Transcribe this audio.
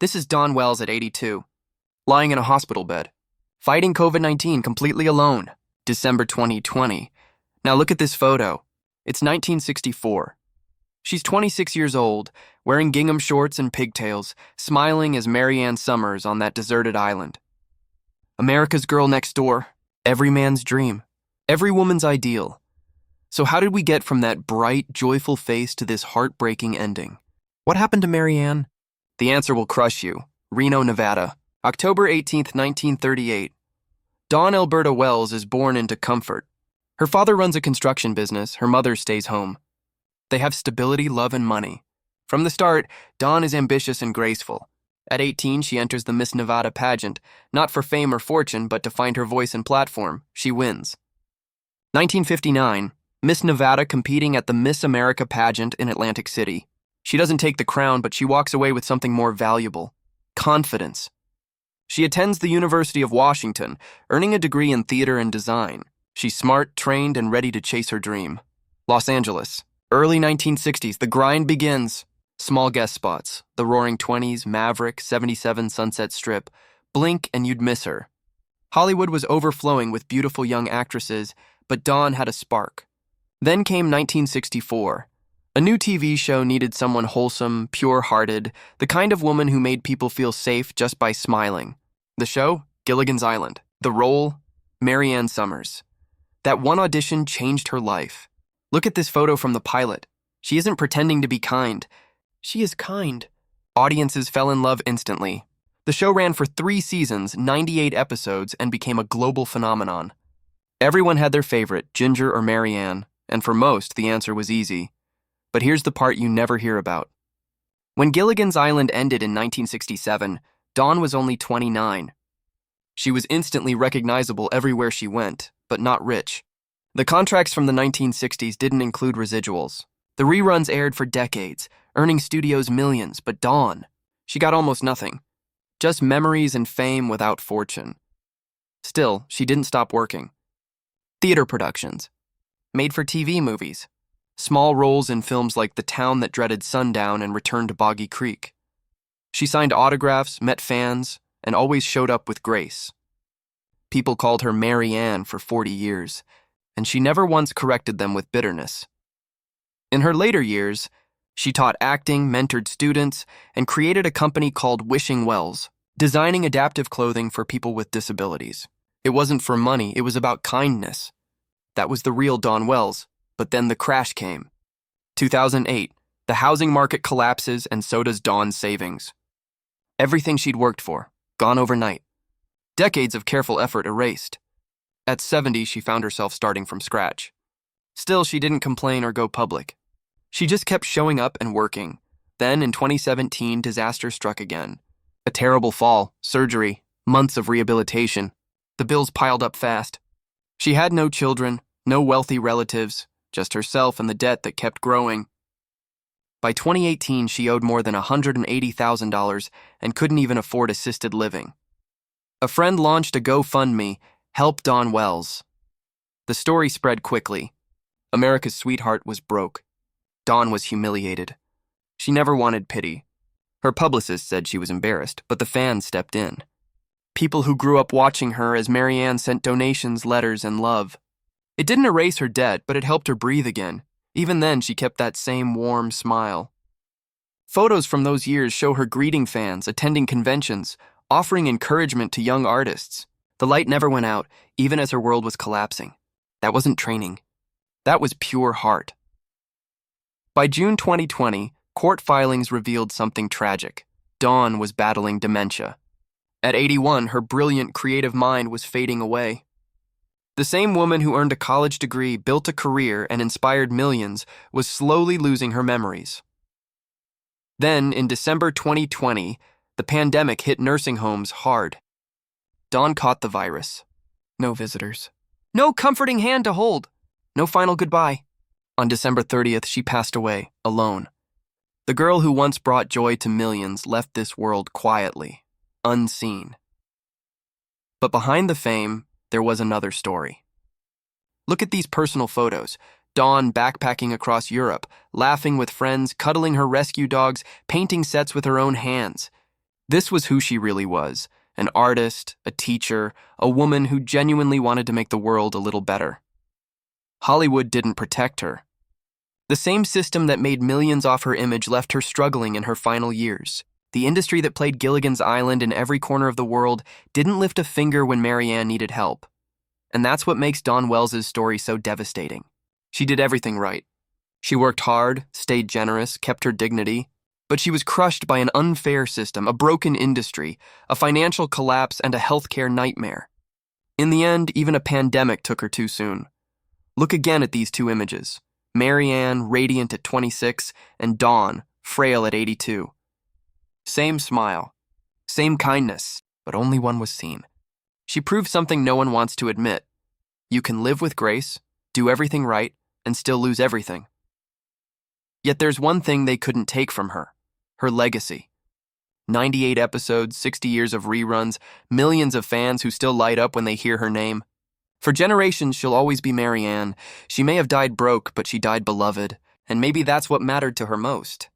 This is Dawn Wells at 82, lying in a hospital bed, fighting COVID-19 completely alone, December 2020. Now look at this photo. It's 1964. She's 26 years old, wearing gingham shorts and pigtails, smiling as Mary Ann Summers on that deserted island. America's girl next door, every man's dream, every woman's ideal. So how did we get from that bright, joyful face to this heartbreaking ending? What happened to Mary Ann? The answer will crush you. Reno, Nevada, October 18th, 1938. Dawn Alberta Wells is born into comfort. Her father runs a construction business, her mother stays home. They have stability, love, and money. From the start, Dawn is ambitious and graceful. At 18, she enters the Miss Nevada pageant, not for fame or fortune, but to find her voice and platform. She wins. 1959, Miss Nevada competing at the Miss America pageant in Atlantic City. She doesn't take the crown, but she walks away with something more valuable: confidence. She attends the University of Washington, earning a degree in theater and design. She's smart, trained, and ready to chase her dream. Los Angeles, early 1960s, the grind begins. Small guest spots, the Roaring Twenties, Maverick, 77 Sunset Strip. Blink and you'd miss her. Hollywood was overflowing with beautiful young actresses, but Dawn had a spark. Then came 1964. A new TV show needed someone wholesome, pure-hearted, the kind of woman who made people feel safe just by smiling. The show? Gilligan's Island. The role? Mary Ann Summers. That one audition changed her life. Look at this photo from the pilot. She isn't pretending to be kind. She is kind. Audiences fell in love instantly. The show ran for 3 seasons, 98 episodes, and became a global phenomenon. Everyone had their favorite, Ginger or Mary Ann, and for most, the answer was easy. But here's the part you never hear about. When Gilligan's Island ended in 1967, Dawn was only 29. She was instantly recognizable everywhere she went, but not rich. The contracts from the 1960s didn't include residuals. The reruns aired for decades, earning studios millions, but Dawn, she got almost nothing. Just memories and fame without fortune. Still, she didn't stop working. Theater productions, made-for-TV movies, small roles in films like The Town That Dreaded Sundown and Return to Boggy Creek. She signed autographs, met fans, and always showed up with grace. People called her Mary Ann for 40 years, and she never once corrected them with bitterness. In her later years, she taught acting, mentored students, and created a company called Wishing Wells, designing adaptive clothing for people with disabilities. It wasn't for money, it was about kindness. That was the real Dawn Wells, but then the crash came. 2008, the housing market collapses and so does Dawn's savings. Everything she'd worked for, gone overnight. Decades of careful effort erased. At 70, she found herself starting from scratch. Still, she didn't complain or go public. She just kept showing up and working. Then, in 2017, disaster struck again. A terrible fall, surgery, months of rehabilitation. The bills piled up fast. She had no children, no wealthy relatives, just herself and the debt that kept growing. By 2018, she owed more than $180,000 and couldn't even afford assisted living. A friend launched a GoFundMe, Help Dawn Wells. The story spread quickly. America's sweetheart was broke. Dawn was humiliated. She never wanted pity. Her publicist said she was embarrassed, but the fans stepped in. People who grew up watching her as Mary Ann sent donations, letters, and love. It didn't erase her debt, but it helped her breathe again. Even then, she kept that same warm smile. Photos from those years show her greeting fans, attending conventions, offering encouragement to young artists. The light never went out, even as her world was collapsing. That wasn't training. That was pure heart. By June 2020, court filings revealed something tragic. Dawn was battling dementia. At 81, her brilliant, creative mind was fading away. The same woman who earned a college degree, built a career, and inspired millions was slowly losing her memories. Then, in December 2020, the pandemic hit nursing homes hard. Dawn caught the virus. No visitors. No comforting hand to hold. No final goodbye. On December 30th, she passed away, alone. The girl who once brought joy to millions left this world quietly, unseen. But behind the fame, there was another story. Look at these personal photos. Dawn backpacking across Europe, laughing with friends, cuddling her rescue dogs, painting sets with her own hands. This was who she really was, an artist, a teacher, a woman who genuinely wanted to make the world a little better. Hollywood didn't protect her. The same system that made millions off her image left her struggling in her final years. The industry that played Gilligan's Island in every corner of the world didn't lift a finger when Marianne needed help. And that's what makes Dawn Wells' story so devastating. She did everything right. She worked hard, stayed generous, kept her dignity, but she was crushed by an unfair system, a broken industry, a financial collapse, and a healthcare nightmare. In the end, even a pandemic took her too soon. Look again at these two images. Marianne, radiant at 26, and Dawn, frail at 82. Same smile, same kindness, but only one was seen. She proved something no one wants to admit. You can live with grace, do everything right, and still lose everything. Yet there's one thing they couldn't take from her: her legacy. 98 episodes, 60 years of reruns, millions of fans who still light up when they hear her name. For generations, she'll always be Marianne. She may have died broke, but she died beloved, and maybe that's what mattered to her most.